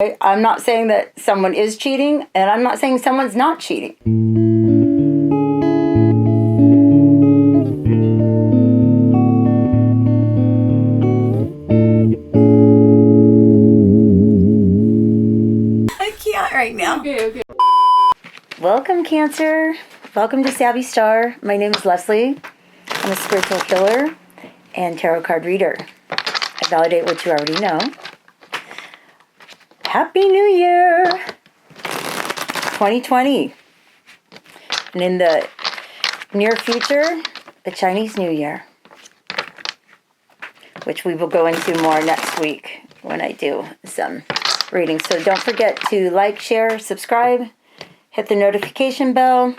I'm not saying that someone is cheating, and I'm not saying someone's not cheating. I can't right now. Okay. Welcome, Cancer. Welcome to Savvy Star. My name is Leslie. I'm a spiritual healer and tarot card reader. I validate what you already know. Happy New Year! 2020. And in the near future, the Chinese New Year, which we will go into more next week when I do some readings. So don't forget to like, share, subscribe, hit the notification bell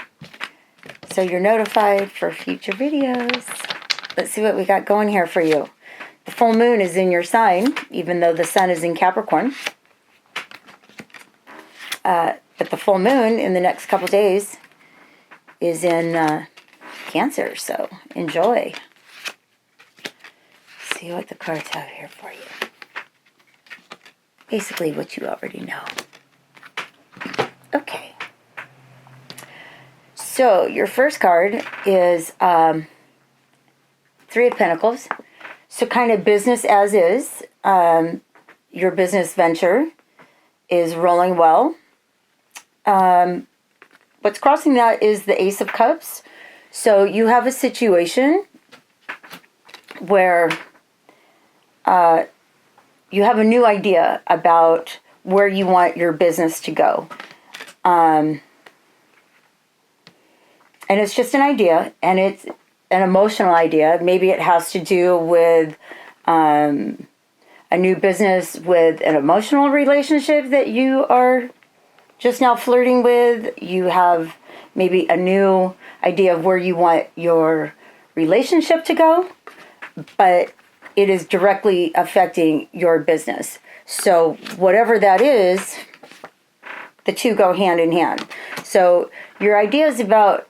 so you're notified for future videos. Let's see what we got going here for you. The full moon is in your sign, even though the sun is in Capricorn. But the full moon in the next couple days is in Cancer, so enjoy. See what the cards have here for you. Basically what you already know. Okay. So your first card is Three of Pentacles. So kind of business as is. Your business venture is rolling well. What's crossing that is the Ace of Cups. So you have a situation where you have a new idea about where you want your business to go. And it's just an idea, and it's an emotional idea. Maybe it has to do with a new business with an emotional relationship that you are just now flirting with. You have maybe a new idea of where you want your relationship to go, but it is directly affecting your business. So whatever that is, the two go hand in hand. So your ideas about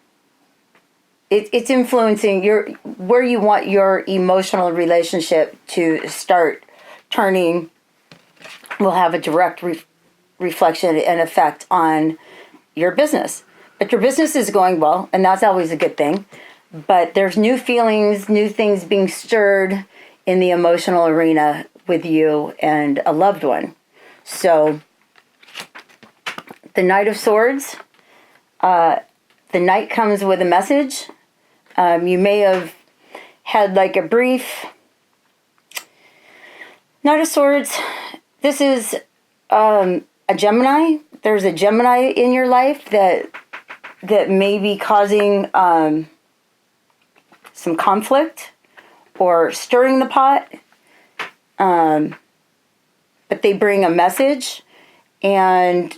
it's influencing where you want your emotional relationship to start turning will have a direct reflection and effect on your business. But your business is going well, and that's always a good thing. But there's new feelings, new things being stirred in the emotional arena with you and a loved one. So the Knight of Swords, the Knight comes with a message. You may have had like a brief Knight of Swords. This is a Gemini. There's a Gemini in your life that may be causing some conflict or stirring the pot. But they bring a message, and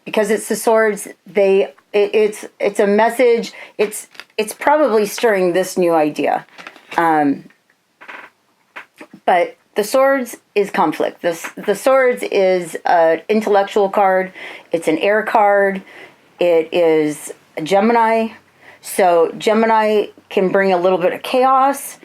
because it's the swords, it's a message. It's probably stirring this new idea. But the swords is conflict. The swords is an intellectual card. It's an air card. It is a Gemini. So Gemini can bring a little bit of chaos.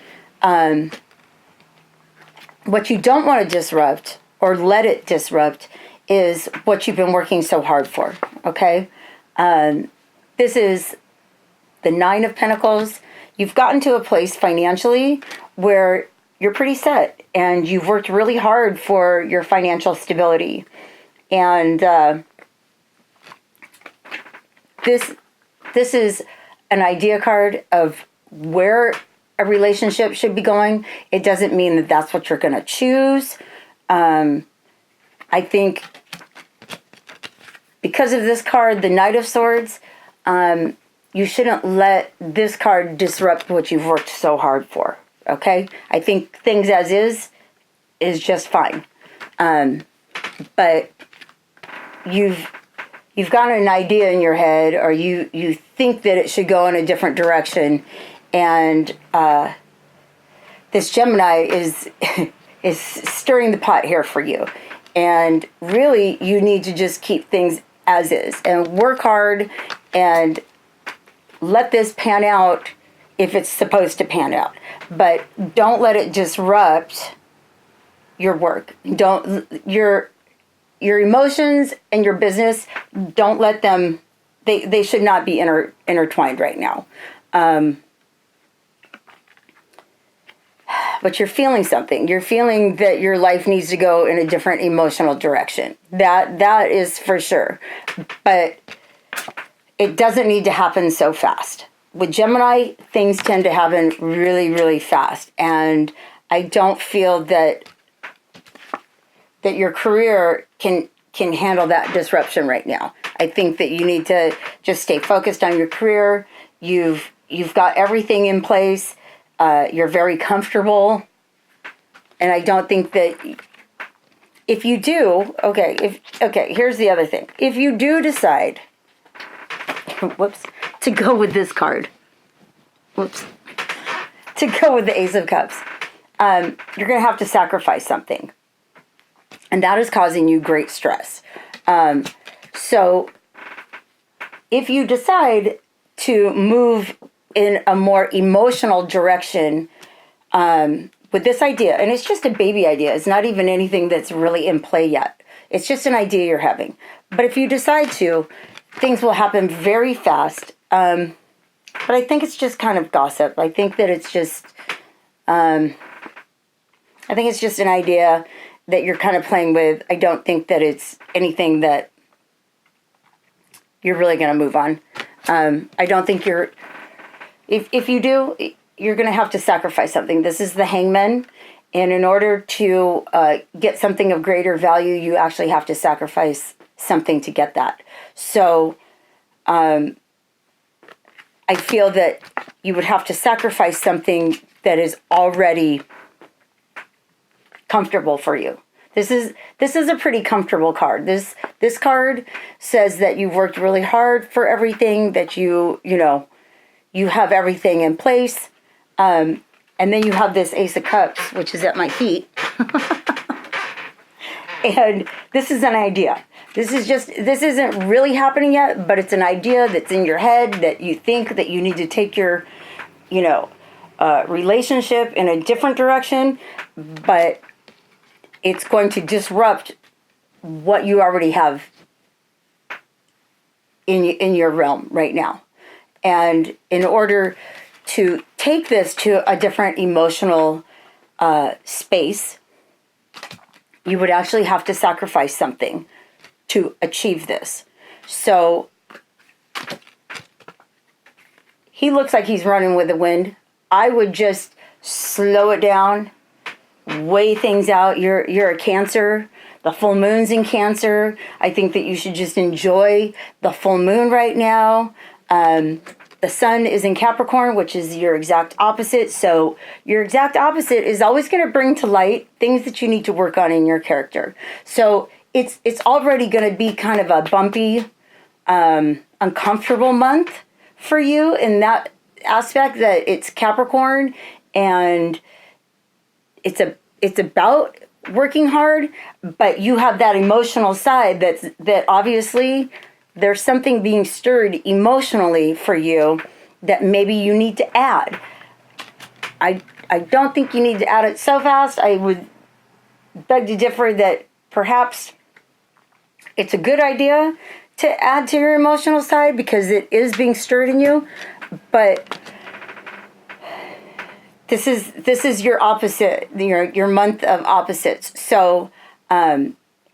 What you don't want to disrupt or let it disrupt is what you've been working so hard for, okay? This is the Nine of Pentacles. You've gotten to a place financially where you're pretty set, and you've worked really hard for your financial stability. And this is an idea card of where a relationship should be going. It doesn't mean that that's what you're going to choose. I think because of this card, the Knight of Swords, you shouldn't let this card disrupt what you've worked so hard for. Okay? I think things as is just fine. But you've got an idea in your head, or you think that it should go in a different direction, and this Gemini is stirring the pot here for you. And really, you need to just keep things as is and work hard and let this pan out if it's supposed to pan out. But don't let it disrupt your work. your emotions and your business, don't let them, they should not be intertwined right now. But you're feeling something. You're feeling that your life needs to go in a different emotional direction. That is for sure. But it doesn't need to happen so fast. With Gemini, things tend to happen really, really fast. And I don't feel that your career can handle that disruption right now. I think that you need to just stay focused on your career. You've got everything in place. You're very comfortable. And I don't think that if you do, here's the other thing. If you do decide, to go with this card, to go with the Ace of Cups, you're going to have to sacrifice something. And that is causing you great stress. So if you decide to move in a more emotional direction with this idea, and it's just a baby idea. It's not even anything that's really in play yet. It's just an idea you're having. But if you decide to, things will happen very fast. But I think it's just kind of gossip. I think that it's just, an idea that you're kind of playing with. I don't think that it's anything that you're really going to move on. I don't think if you do, you're going to have to sacrifice something. This is the Hangman. And in order to get something of greater value, you actually have to sacrifice something to get that. So I feel that you would have to sacrifice something that is already comfortable for you. This is a pretty comfortable card. This card says that you've worked really hard for everything, that you have everything in place. And then you have this Ace of Cups, which is at my feet. And this is an idea. This isn't really happening yet, but it's an idea that's in your head that you think that you need to take your, relationship in a different direction, but it's going to disrupt what you already have in your realm right now. And in order to take this to a different emotional space, you would actually have to sacrifice something to achieve this. So he looks like he's running with the wind. I would just slow it down, weigh things out. You're a Cancer. The full moon's in Cancer. I think that you should just enjoy the full moon right now. The sun is in Capricorn, which is your exact opposite. So your exact opposite is always going to bring to light things that you need to work on in your character. So it's already going to be kind of a bumpy, uncomfortable month for you in that aspect, that it's Capricorn and it's about working hard, but you have that emotional side that obviously there's something being stirred emotionally for you that maybe you need to add. I don't think you need to add it so fast. I would beg to differ that perhaps it's a good idea to add to your emotional side because it is being stirred in you, but this is your opposite, your month of opposites. So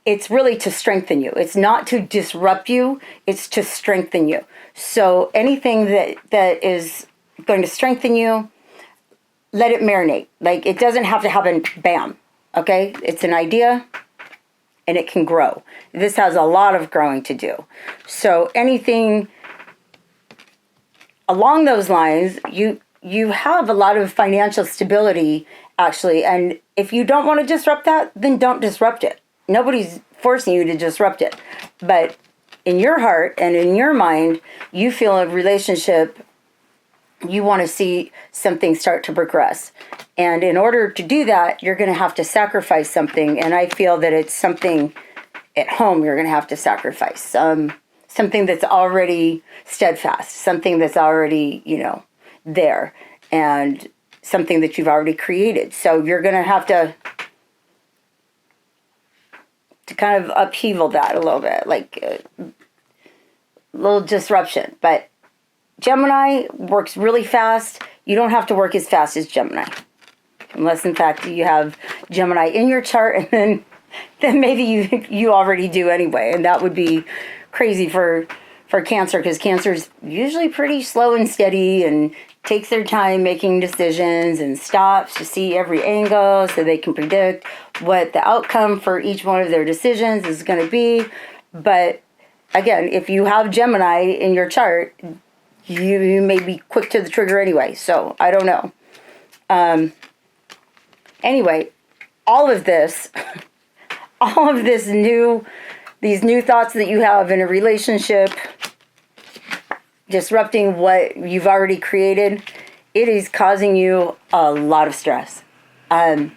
it's really to strengthen you. It's not to disrupt you. It's to strengthen you. So anything that is going to strengthen you, let it marinate. Like, it doesn't have to happen bam. Okay? It's an idea and it can grow. This has a lot of growing to do. So anything along those lines, you have a lot of financial stability, actually. And if you don't want to disrupt that, then don't disrupt it. Nobody's forcing you to disrupt it. But in your heart and in your mind, you feel a relationship, you want to see something start to progress. And in order to do that, you're going to have to sacrifice something. And I feel that it's something at home you're going to have to sacrifice. Something that's already steadfast, something that's already, there, and something that you've already created. So you're going to have to to kind of upheaval that a little bit, like a little disruption. But Gemini works really fast. You don't have to work as fast as Gemini. Unless, in fact, you have Gemini in your chart, and then maybe you already do anyway. And that would be crazy for Cancer, because Cancer is usually pretty slow and steady and takes their time making decisions and stops to see every angle so they can predict what the outcome for each one of their decisions is going to be. But again, if you have Gemini in your chart, you may be quick to the trigger anyway. So I don't know. Anyway, all of this these new thoughts that you have in a relationship, disrupting what you've already created, it is causing you a lot of stress. A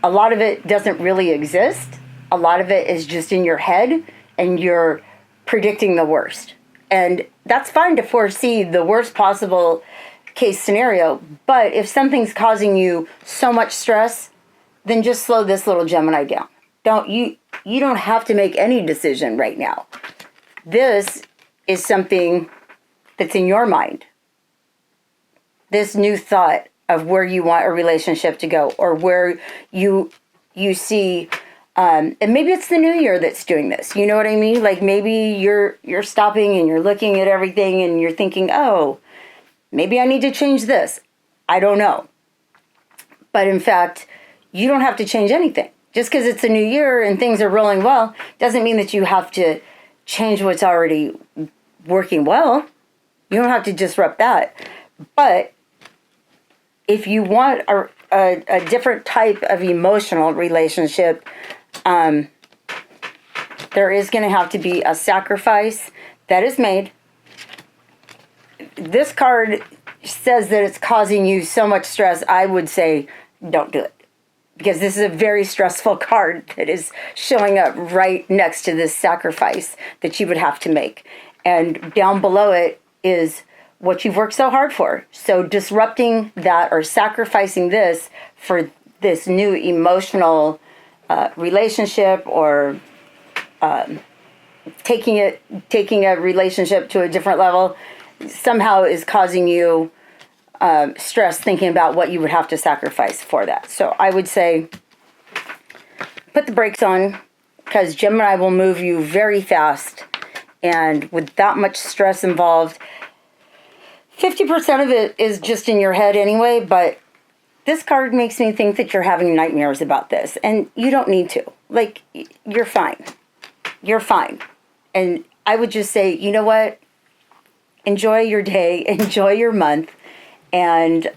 lot of it doesn't really exist. A lot of it is just in your head, and you're predicting the worst. And that's fine to foresee the worst possible case scenario. But if something's causing you so much stress, then just slow this little Gemini down. You don't have to make any decision right now. This is something that's in your mind. This new thought of where you want a relationship to go, or where you see, and maybe it's the new year that's doing this. You know what I mean? Like maybe you're stopping and you're looking at everything and you're thinking, oh, maybe I need to change this. I don't know. But in fact, you don't have to change anything. Just because it's a new year and things are rolling well doesn't mean that you have to change what's already working well. You don't have to disrupt that. But if you want a different type of emotional relationship, there is going to have to be a sacrifice that is made. This card says that it's causing you so much stress. I would say don't do it. Because this is a very stressful card that is showing up right next to this sacrifice that you would have to make. And down below it is what you've worked so hard for. So disrupting that or sacrificing this for this new emotional relationship, or taking a relationship to a different level, somehow is causing you stress thinking about what you would have to sacrifice for that. So I would say put the brakes on, because Gemini will move you very fast, and with that much stress involved, 50% of it is just in your head anyway. But this card makes me think that you're having nightmares about this, and you don't need to. Like, you're fine. You're fine. And I would just say, you know what? Enjoy your day, enjoy your month, and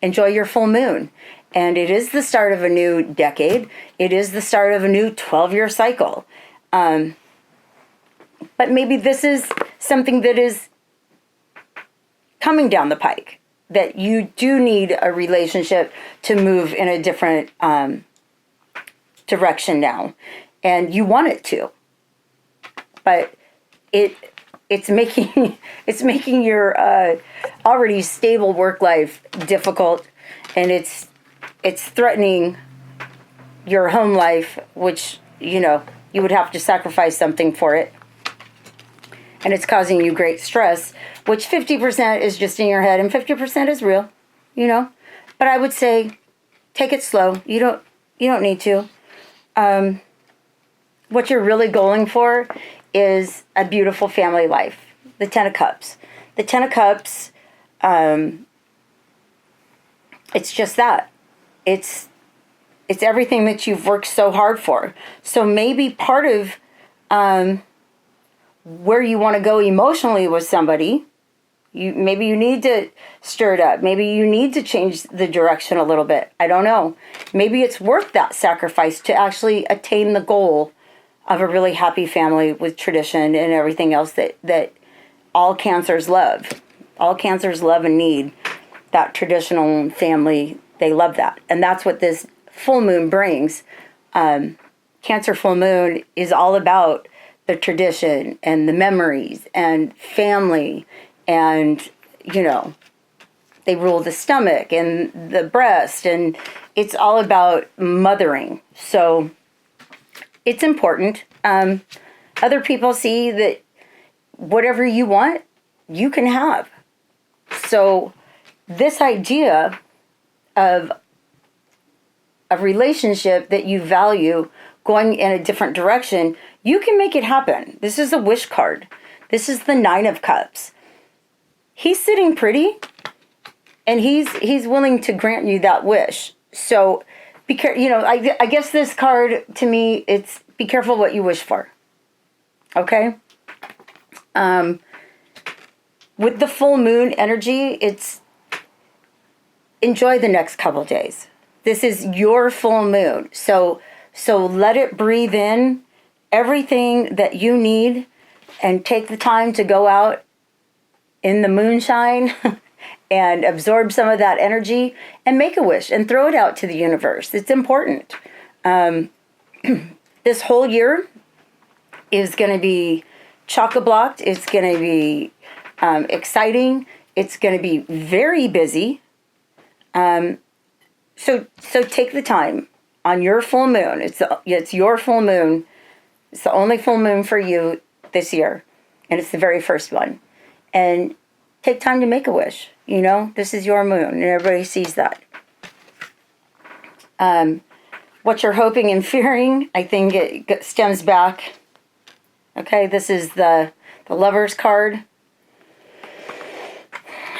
enjoy your full moon. And it is the start of a new decade. It is the start of a new 12-year cycle. But maybe this is something that is coming down the pike, that you do need a relationship to move in a different direction now. And you want it to. But it's making your already stable work life difficult, and it's threatening your home life, which you would have to sacrifice something for it, and it's causing you great stress, which 50% is just in your head and 50% is real, But I would say take it slow. You don't need to. What you're really going for is a beautiful family life. The Ten of Cups. The Ten of Cups, it's just that. It's everything that you've worked so hard for. So maybe part of where you want to go emotionally with somebody, maybe you need to stir it up. Maybe you need to change the direction a little bit. I don't know. Maybe it's worth that sacrifice to actually attain the goal of a really happy family with tradition and everything else that all Cancers love. All Cancers love and need that traditional family. They love that. And that's what this full moon brings. Cancer full moon is all about the tradition and the memories and family, and they rule the stomach and the breast, and it's all about mothering. So it's important. Other people see that whatever you want, you can have. So this idea of a relationship that you value going in a different direction, you can make it happen. This is a wish card. This is the Nine of Cups. He's sitting pretty, and he's willing to grant you that wish. So, I guess this card, to me, it's be careful what you wish for. Okay? With the full moon energy, it's enjoy the next couple days. This is your full moon. So let it breathe in everything that you need and take the time to go out in the moonshine and absorb some of that energy and make a wish and throw it out to the universe. It's important. This whole year is going to be chock-a-blocked. It's going to be exciting. It's going to be very busy. So take the time on your full moon. It's your full moon. It's the only full moon for you this year, and it's the very first one. And take time to make a wish. This is your moon, and everybody sees that. What you're hoping and fearing, I think it stems back. Okay, this is the Lover's card.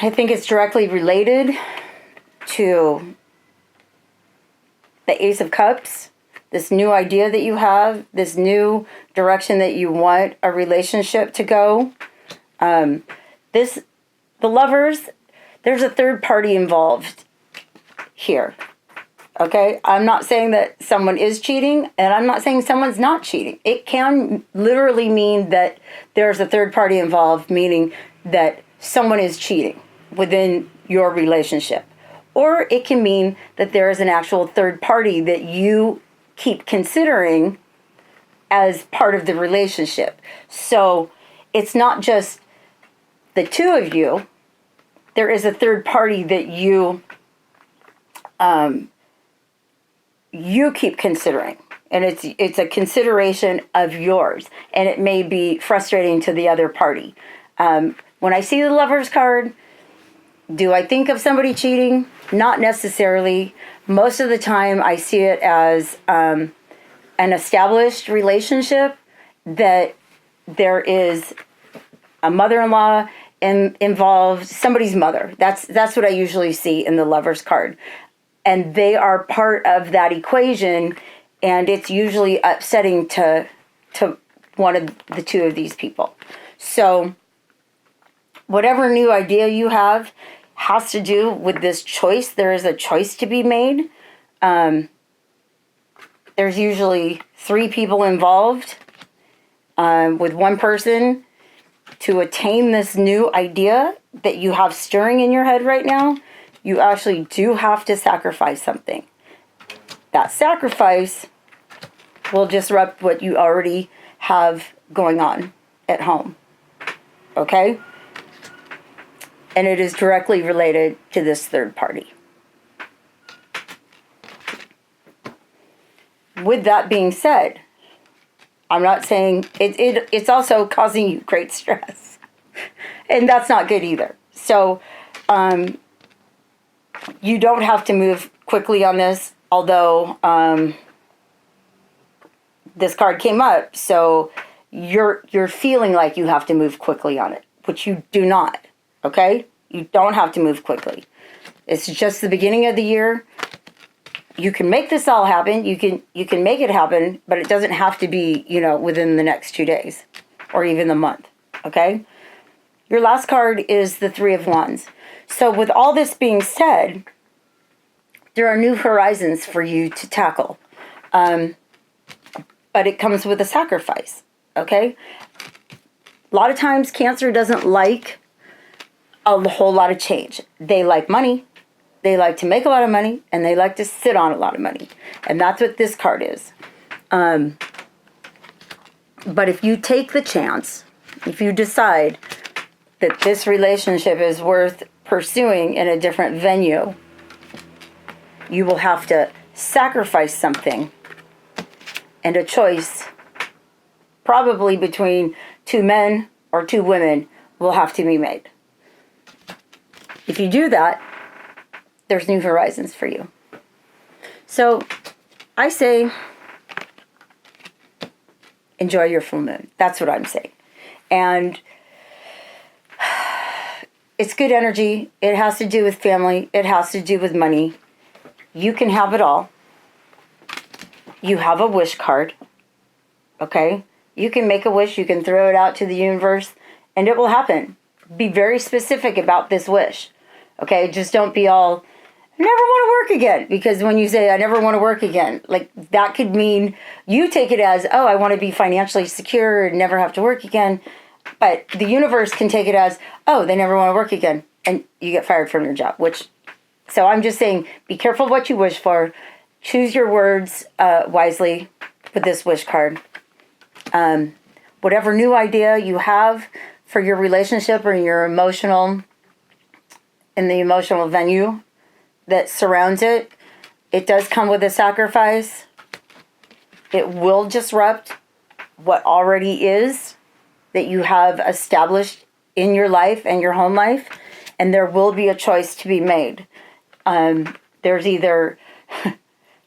I think it's directly related to the Ace of Cups, this new idea that you have, this new direction that you want a relationship to go. The Lovers, there's a third party involved here. Okay? I'm not saying that someone is cheating, and I'm not saying someone's not cheating. It can literally mean that there's a third party involved, meaning that someone is cheating within your relationship. Or it can mean that there is an actual third party that you keep considering as part of the relationship. So it's not just the two of you. There is a third party that you keep considering. And it's a consideration of yours. And it may be frustrating to the other party. When I see the Lover's card, do I think of somebody cheating? Not necessarily. Most of the time I see it as an established relationship, that there is a mother-in-law involved, somebody's mother. That's what I usually see in the Lover's card. And they are part of that equation, and it's usually upsetting to one of the two of these people. So whatever new idea you have has to do with this choice. There is a choice to be made. There's usually 3 people involved with one person to attain this new idea that you have stirring in your head right now. You actually do have to sacrifice something. That sacrifice will disrupt what you already have going on at home. Okay? And it is directly related to this third party. With that being said, I'm not saying it's also causing you great stress. And that's not good either. So, you don't have to move quickly on this, although this card came up, so you're feeling like you have to move quickly on it, which you do not. Okay? You don't have to move quickly. It's just the beginning of the year. You can make this all happen. You can make it happen, but it doesn't have to be, within the next 2 days or even the month. Okay? Your last card is the Three of Wands. So with all this being said, there are new horizons for you to tackle. But it comes with a sacrifice. Okay? A lot of times Cancer doesn't like a whole lot of change. They like money. They like to make a lot of money, and they like to sit on a lot of money. And that's what this card is. But if you take the chance, if you decide that this relationship is worth pursuing in a different venue, you will have to sacrifice something and a choice, probably between two men or two women, will have to be made. If you do that, there's new horizons for you. So I say, enjoy your full moon. That's what I'm saying. And it's good energy. It has to do with family. It has to do with money. You can have it all. You have a wish card. Okay? You can make a wish. You can throw it out to the universe, and it will happen. Be very specific about this wish. Okay? Just don't be all, I never want to work again. Because when you say, I never want to work again, like that could mean you take it as, oh, I want to be financially secure and never have to work again. But the universe can take it as, oh, they never want to work again. And you get fired from your job. So I'm just saying, be careful what you wish for. Choose your words wisely with this wish card. Whatever new idea you have for your relationship or your emotional, in the emotional venue that surrounds it, it does come with a sacrifice. It will disrupt what already is that you have established in your life and your home life, and there will be a choice to be made. There's either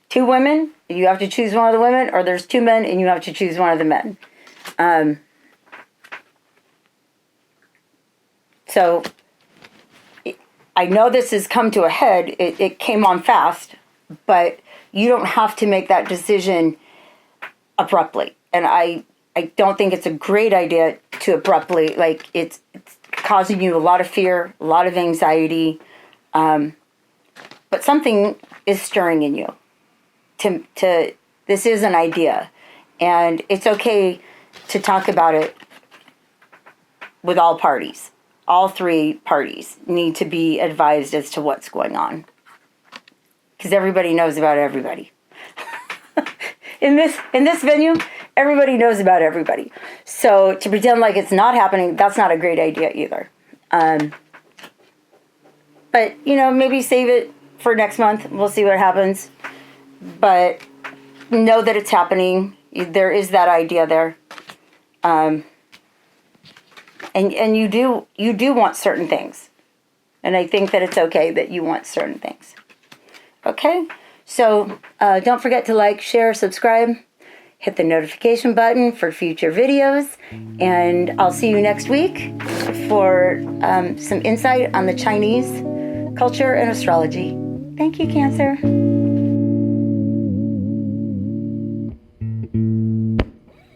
two women, you have to choose one of the women, or there's two men and you have to choose one of the men. So I know this has come to a head. It came on fast, but you don't have to make that decision abruptly. And I don't think it's a great idea to abruptly, like it's causing you a lot of fear, a lot of anxiety. But something is stirring in you. This is an idea, and it's okay to talk about it with all parties. All three parties need to be advised as to what's going on, because everybody knows about everybody. in this venue, everybody knows about everybody. So to pretend like it's not happening, that's not a great idea either. But maybe save it for next month. We'll see what happens. But know that it's happening. There is that idea there. And you do want certain things. And I think that it's okay that you want certain things. Okay? So don't forget to like, share, subscribe. Hit the notification button for future videos. And I'll see you next week for some insight on the Chinese culture and astrology. Thank you, Cancer.